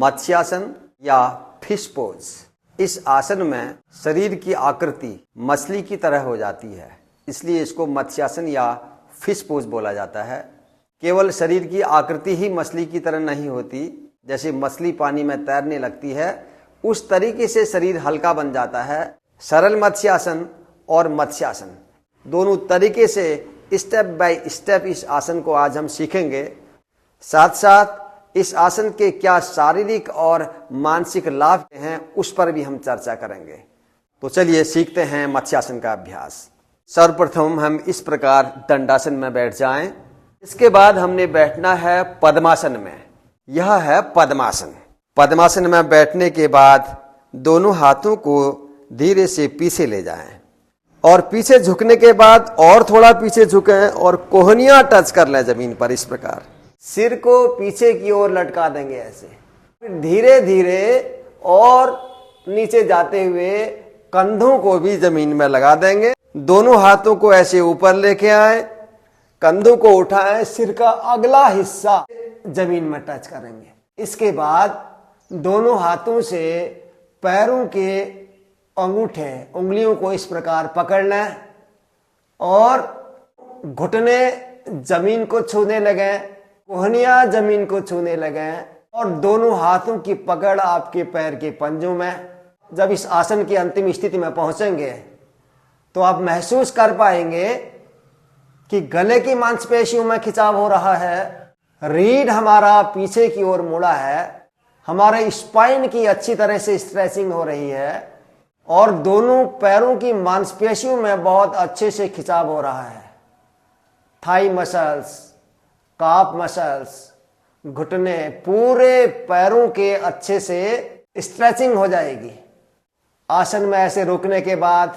मत्स्यासन या fish pose. इस आसन में शरीर की आकृति मछली की तरह हो जाती है, इसलिए इसको मत्स्यासन या फिश पोज बोला जाता है। केवल शरीर की आकृति ही मछली की तरह नहीं होती, जैसे मछली पानी में तैरने लगती है उस तरीके से शरीर हल्का बन जाता है। सरल मत्स्यासन और मत्स्यासन दोनों तरीके से स्टेप बाय स्टेप इस आसन को आज हम सीखेंगे। साथ साथ इस आसन के क्या शारीरिक और मानसिक लाभ हैं उस पर भी हम चर्चा करेंगे। तो चलिए सीखते हैं मत्स्यासन का अभ्यास। सर्वप्रथम हम इस प्रकार दंडासन में बैठ जाएं। इसके बाद हमने बैठना है पद्मासन में। यह है पद्मासन। पद्मासन में बैठने के बाद दोनों हाथों को धीरे से पीछे ले जाएं और पीछे झुकने के बाद और थोड़ा पीछे झुकें और कोहनियां टच कर लें जमीन पर। इस प्रकार सिर को पीछे की ओर लटका देंगे ऐसे। फिर धीरे धीरे और नीचे जाते हुए कंधों को भी जमीन में लगा देंगे। दोनों हाथों को ऐसे ऊपर लेके आए, कंधों को उठाएं, सिर का अगला हिस्सा जमीन में टच करेंगे। इसके बाद दोनों हाथों से पैरों के अंगूठे उंगलियों को इस प्रकार पकड़ना और घुटने जमीन को छूने लगे, कोहनियां जमीन को छूने लगे और दोनों हाथों की पकड़ आपके पैर के पंजों में। जब इस आसन की अंतिम स्थिति में पहुंचेंगे तो आप महसूस कर पाएंगे कि गले की मांसपेशियों में खिंचाव हो रहा है, रीढ़ हमारा पीछे की ओर मुड़ा है, हमारे स्पाइन की अच्छी तरह से स्ट्रेचिंग हो रही है और दोनों पैरों की मांसपेशियों में बहुत अच्छे से खिंचाव हो रहा है। थाई मसल्स, काफ मसल्स, घुटने, पूरे पैरों के अच्छे से स्ट्रेचिंग हो जाएगी। आसन में ऐसे रुकने के बाद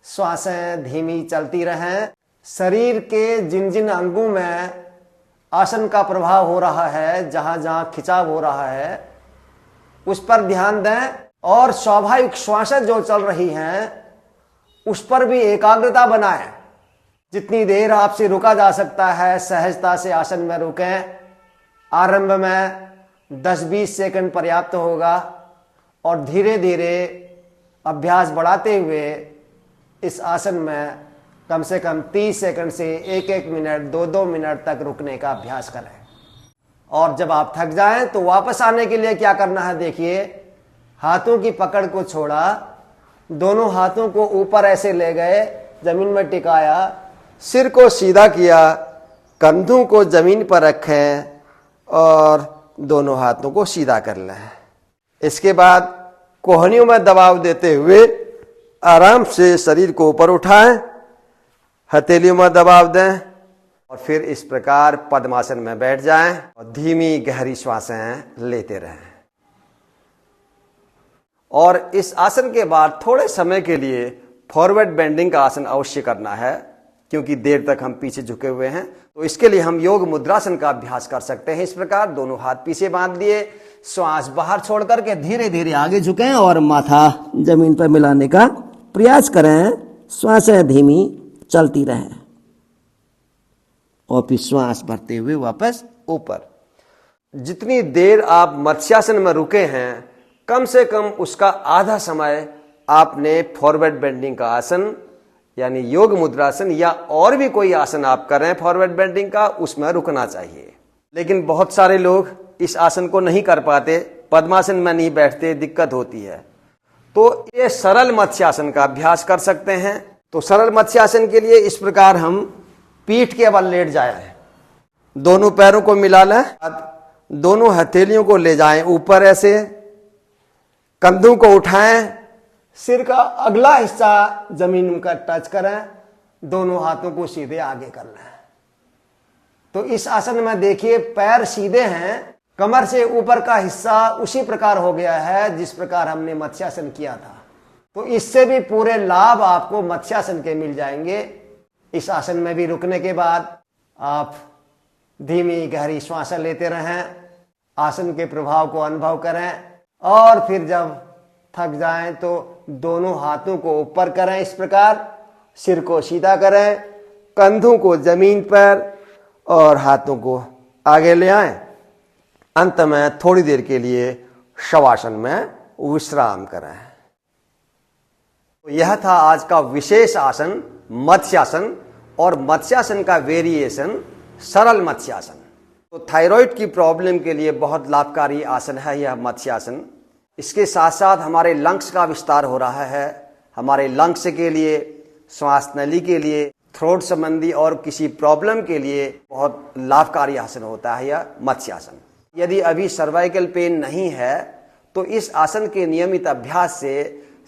श्वासें धीमी चलती रहें। शरीर के जिन जिन अंगों में आसन का प्रभाव हो रहा है, जहां जहां खिंचाव हो रहा है, उस पर ध्यान दें और स्वाभाविक श्वासें जो चल रही हैं उस पर भी एकाग्रता बनाएं। जितनी देर आपसे रुका जा सकता है सहजता से आसन में रुकें। आरंभ में 10-20 सेकंड पर्याप्त होगा और धीरे धीरे अभ्यास बढ़ाते हुए इस आसन में कम से कम 30 सेकंड से 1-1 मिनट 2-2 मिनट तक रुकने का अभ्यास करें। और जब आप थक जाएं तो वापस आने के लिए क्या करना है, देखिए, हाथों की पकड़ को छोड़ा, दोनों हाथों को ऊपर ऐसे ले गए, जमीन में टिकाया, सिर को सीधा किया, कंधों को जमीन पर रखें और दोनों हाथों को सीधा कर लें। इसके बाद कोहनियों में दबाव देते हुए आराम से शरीर को ऊपर उठाएं, हथेलियों में दबाव दें और फिर इस प्रकार पद्मासन में बैठ जाएं और धीमी गहरी श्वासें लेते रहें। और इस आसन के बाद थोड़े समय के लिए फॉरवर्ड बेंडिंग का आसन अवश्य करना है, क्योंकि देर तक हम पीछे झुके हुए हैं। तो इसके लिए हम योग मुद्रासन का अभ्यास कर सकते हैं। इस प्रकार दोनों हाथ पीछे बांध लिए, श्वास बाहर छोड़ करके धीरे धीरे आगे झुकें और माथा जमीन पर मिलाने का प्रयास करें। श्वासें धीमी चलती रहें और फिर श्वास भरते हुए वापस ऊपर। जितनी देर आप मत्स्यासन में रुके हैं, कम से कम उसका आधा समय आपने फॉरवर्ड बेंडिंग का आसन यानी योग मुद्रासन या और भी कोई आसन आप कर रहे हैं फॉरवर्ड बेंडिंग का, उसमें रुकना चाहिए। लेकिन बहुत सारे लोग इस आसन को नहीं कर पाते, पद्मासन में नहीं बैठते, दिक्कत होती है। तो ये सरल मत्स्यासन का अभ्यास कर सकते हैं। तो सरल मत्स्यासन के लिए इस प्रकार हम पीठ के बल लेट जाए, दोनों पैरों को मिला लें, दोनों हथेलियों को ले जाएं ऊपर ऐसे, कंधों को उठाएं, सिर का अगला हिस्सा जमीन का टच करें, दोनों हाथों को सीधे आगे कर लें। तो इस आसन में देखिए पैर सीधे हैं, कमर से ऊपर का हिस्सा उसी प्रकार हो गया है जिस प्रकार हमने मत्स्यासन किया था। तो इससे भी पूरे लाभ आपको मत्स्यासन के मिल जाएंगे। इस आसन में भी रुकने के बाद आप धीमी गहरी श्वासें लेते रहें, आसन के प्रभाव को अनुभव करें और फिर जब थक जाएं तो दोनों हाथों को ऊपर करें, इस प्रकार सिर को सीधा करें, कंधों को जमीन पर और हाथों को आगे ले आएं अंत में थोड़ी देर के लिए शवासन में विश्राम करें। तो यह था आज का विशेष आसन मत्स्यासन, और मत्स्यासन का वेरिएशन सरल मत्स्यासन। तो थायराइड की प्रॉब्लम के लिए बहुत लाभकारी आसन है यह मत्स्यासन। इसके साथ साथ हमारे लंग्स का विस्तार हो रहा है। हमारे लंग्स के लिए, श्वास नली के लिए, थ्रोट संबंधी और किसी प्रॉब्लम के लिए बहुत लाभकारी आसन होता है यह मत्स्यासन। यदि अभी सर्वाइकल पेन नहीं है तो इस आसन के नियमित अभ्यास से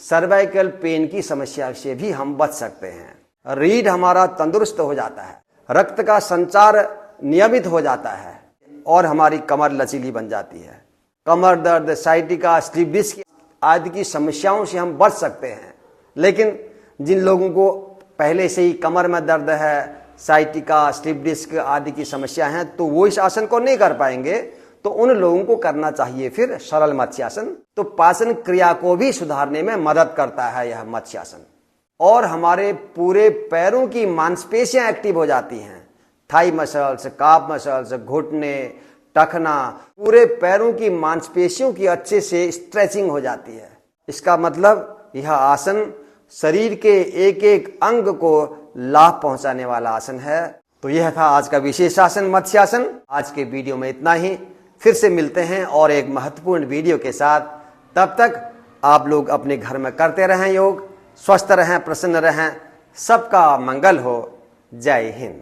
सर्वाइकल पेन की समस्या से भी हम बच सकते हैं। रीढ़ हमारा तंदुरुस्त हो जाता है, रक्त का संचार नियमित हो जाता है और हमारी कमर लचीली बन जाती है। कमर दर्द, साइटिका, स्लिप डिस्क आदि की समस्याओं से हम बच सकते हैं। लेकिन जिन लोगों को पहले से ही कमर में दर्द है, साइटिका, स्लिप डिस्क आदि की समस्या है, तो वो इस आसन को नहीं कर पाएंगे। तो उन लोगों को करना चाहिए फिर सरल मत्स्यासन। तो पाचन क्रिया को भी सुधारने में मदद करता है यह मत्स्यासन, और हमारे पूरे पैरों की मांसपेशियां एक्टिव हो जाती हैं। थाई मसल्स, काफ मसल्स, घुटने, टखना, पूरे पैरों की मांसपेशियों की अच्छे से स्ट्रेचिंग हो जाती है। इसका मतलब यह आसन शरीर के एक एक अंग को लाभ पहुंचाने वाला आसन है। तो यह था आज का विशेष आसन मत्स्यासन। आज के वीडियो में इतना ही। फिर से मिलते हैं और एक महत्वपूर्ण वीडियो के साथ। तब तक आप लोग अपने घर में करते रहें योग, स्वस्थ रहें, प्रसन्न रहें। सबका मंगल हो। जय हिंद।